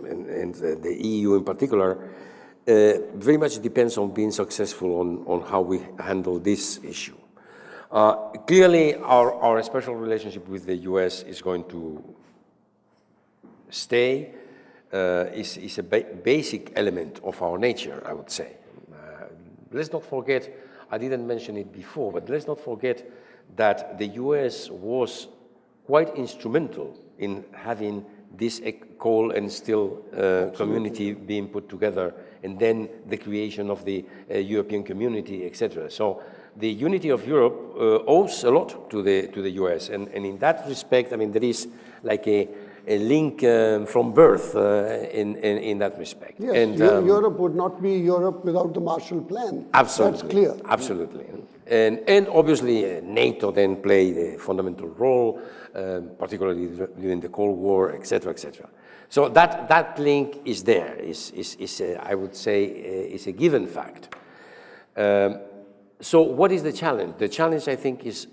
and the EU in particular, very much depends on being successful on how we handle this issue. Clearly, our special relationship with the US is going to stay, is a basic element of our nature, I would say. Let's not forget, I didn't mention it before, but let's not forget that the US was quite instrumental in having this coal and steel community being put together, and then the creation of the European community, etc. So the unity of Europe owes a lot to the US, and in that respect, I mean, there is like a link from birth in that respect. Yes, and, Europe would not be Europe without the Marshall Plan. Absolutely. That's clear. Absolutely. And obviously NATO then played a fundamental role, particularly during the Cold War, etc., etc. So that link is there, I would say, is a given fact. So what is the challenge? The challenge, I think, is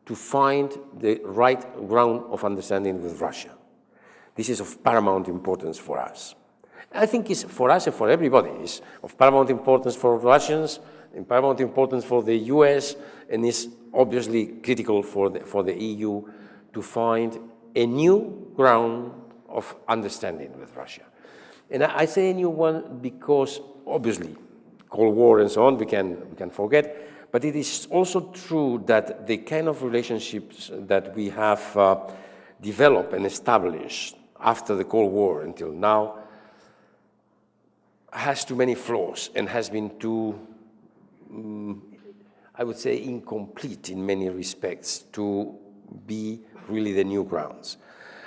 to find the right ground of understanding with Russia. This is of paramount importance for us. I think it's for us and for everybody. It's of paramount importance for Russians, and paramount importance for the US, and is obviously critical for the EU to find a new ground of understanding with Russia. And I say a new one because obviously Cold War and so on we can forget, but it is also true that the kind of relationships that we have developed and established after the Cold War until now has too many flaws and has been too, I would say, incomplete in many respects to be really the new grounds.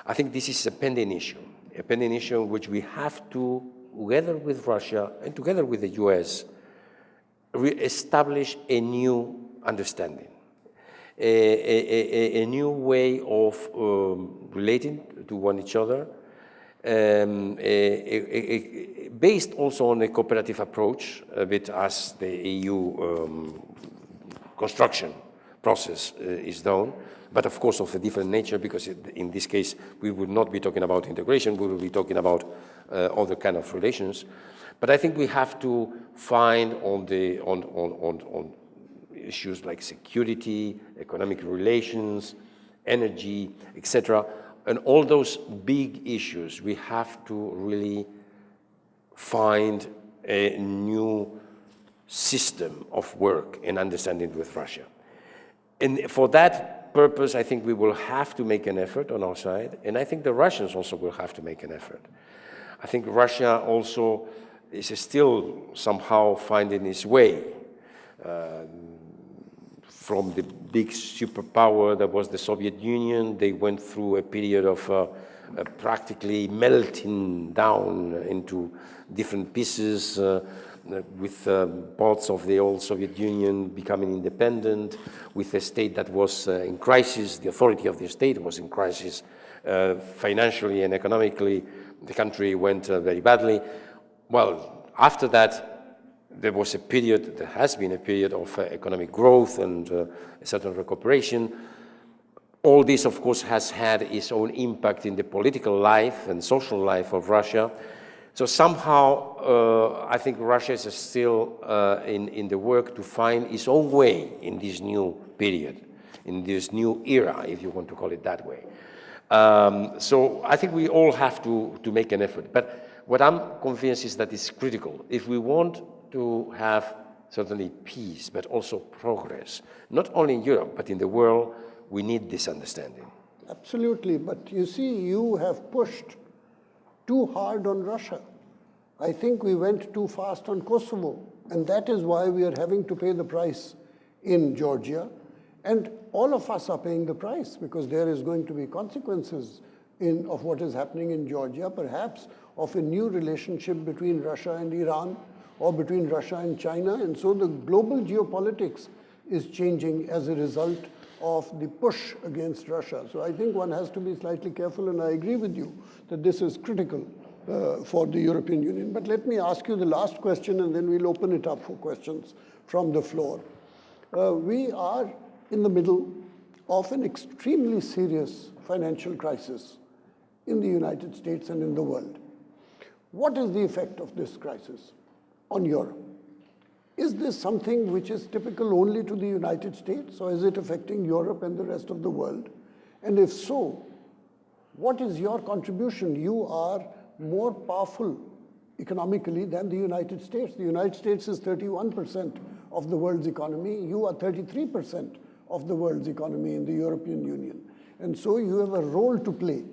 I think this is a pending issue which we have to, together with Russia and together with the US, establish a new understanding, a new way of relating to one each other, based also on a cooperative approach, a bit as the EU construction process is done, but of course of a different nature, because in this case we would not be talking about integration, we will be talking about other kind of relations. But I think we have to find on issues like security, economic relations, energy, etc., and all those big issues, we have to really find a new system of work and understanding with Russia. And for that purpose, I think we will have to make an effort on our side, and I think the Russians also will have to make an effort. I think Russia also is still somehow finding its way from the big superpower that was the Soviet Union. They went through a period of practically melting down into different pieces, with parts of the old Soviet Union becoming independent, with a state that was in crisis. The authority of the state was in crisis. Financially and economically, the country went very badly. Well, after that, there was a period, there has been a period of economic growth and a certain recuperation. All this, of course, has had its own impact in the political life and social life of Russia. So somehow, I think Russia is still in the work to find its own way in this new period, in this new era, if you want to call it that way. So I think we all have to make an effort. But what I'm convinced is that it's critical. If we want to have certainly peace, but also progress, not only in Europe, but in the world, we need this understanding. Absolutely, but you see, you have pushed too hard on Russia. I think we went too fast on Kosovo, and that is why we are having to pay the price in Georgia. And all of us are paying the price, because there is going to be consequences of what is happening in Georgia, perhaps of a new relationship between Russia and Iran, or between Russia and China. And so the global geopolitics is changing as a result of the push against Russia. So I think one has to be slightly careful, and I agree with you that this is critical for the European Union. But let me ask you the last question, and then we'll open it up for questions from the floor. We are in the middle of an extremely serious financial crisis in the United States and in the world. What is the effect of this crisis on Europe? Is this something which is typical only to the United States, or is it affecting Europe and the rest of the world? And if so, what is your contribution? You are more powerful economically than the United States. The United States is 31% of the world's economy. You are 33% of the world's economy in the European Union. And so you have a role to play.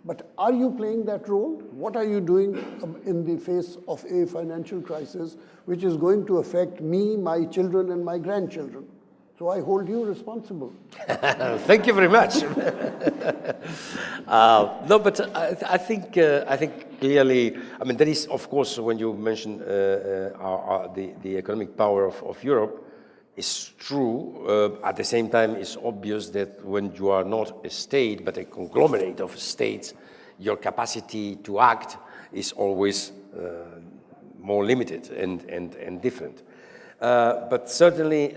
But are you playing that role? What are you doing in the face of a financial crisis which is going to affect me, my children, and my grandchildren? So I hold you responsible. Thank you very much. No, but I think clearly, I mean, that is, of course, when you mention the economic power of Europe, is true. At the same time, it's obvious that when you are not a state, but a conglomerate of states, your capacity to act is always more limited and different. But certainly,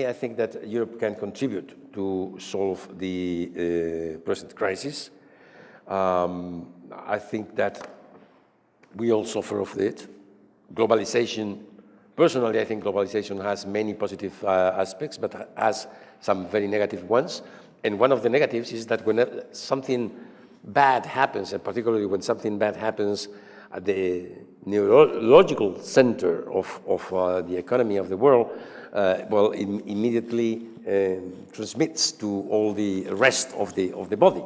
I think that Europe can contribute to solve the present crisis. I think that we all suffer of it. Globalization. Personally, I think globalization has many positive aspects, but has some very negative ones. And one of the negatives is that when something bad happens, and particularly when something bad happens at the neurological center of the economy of the world, well, it immediately transmits to all the rest of the body.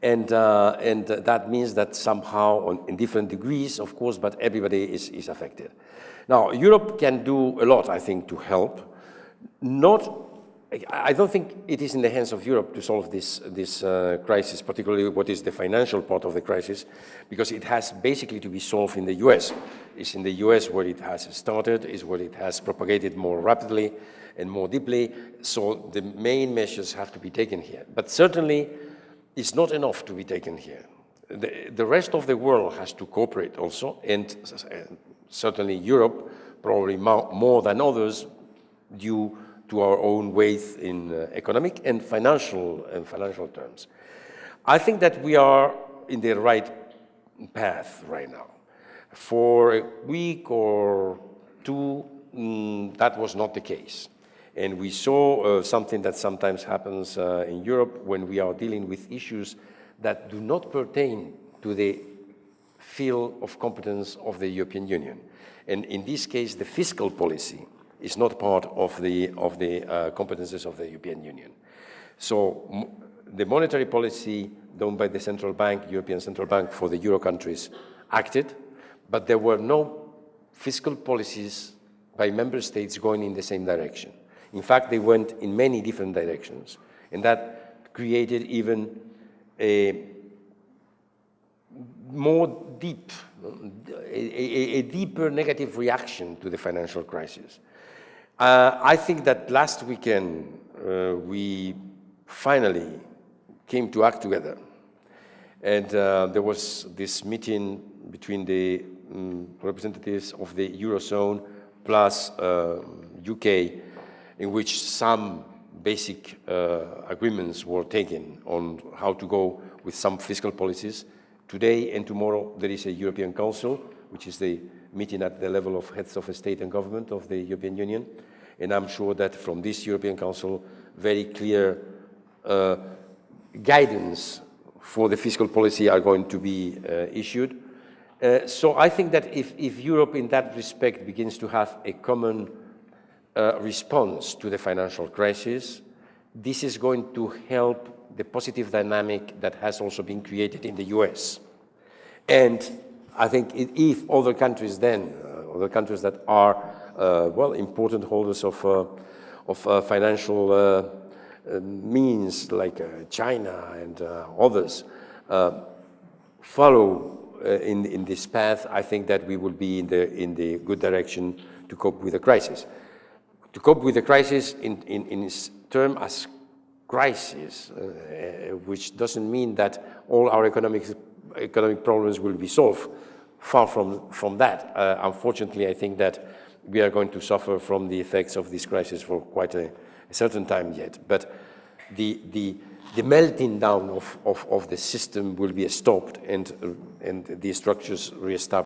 And that means that somehow, in different degrees, of course, but everybody is affected. Now, Europe can do a lot, I think, to help. I don't think it is in the hands of Europe to solve this crisis, particularly what is the financial part of the crisis, because it has basically to be solved in the US. It's in the US where it has started, is where it has propagated more rapidly and more deeply. So the main measures have to be taken here. But certainly, it's not enough to be taken here. The rest of the world has to cooperate also, and certainly Europe, probably more than others, due to our own weight in economic and financial terms. I think that we are in the right path right now. For a week or two, that was not the case. And we saw something that sometimes happens in Europe when we are dealing with issues that do not pertain to the field of competence of the European Union. And in this case, the fiscal policy is not part of the competences of the European Union. So the monetary policy done by the central bank, European Central Bank, for the Euro countries acted, but there were no fiscal policies by member states going in the same direction. In fact, they went in many different directions, and that created even a deeper negative reaction to the financial crisis. I think that last weekend we finally came to act together, and there was this meeting between the representatives of the Eurozone plus UK, in which some basic agreements were taken on how to go with some fiscal policies. Today and tomorrow there is a European Council, which is the meeting at the level of heads of state and government of the European Union. And I'm sure that from this European Council, very clear guidance for the fiscal policy are going to be issued. So I think that if Europe in that respect begins to have a common response to the financial crisis, this is going to help the positive dynamic that has also been created in the US. And I think if other countries then, other countries that are, well, important holders of financial means like China and others follow in this path, I think that we will be in the good direction to cope with the crisis. To cope with the crisis in its term as crisis, which doesn't mean that all our economic problems will be solved. Far from that. Unfortunately, I think that we are going to suffer from the effects of this crisis for quite a certain time yet. But the melting down of the system will be stopped and the structures reestablished.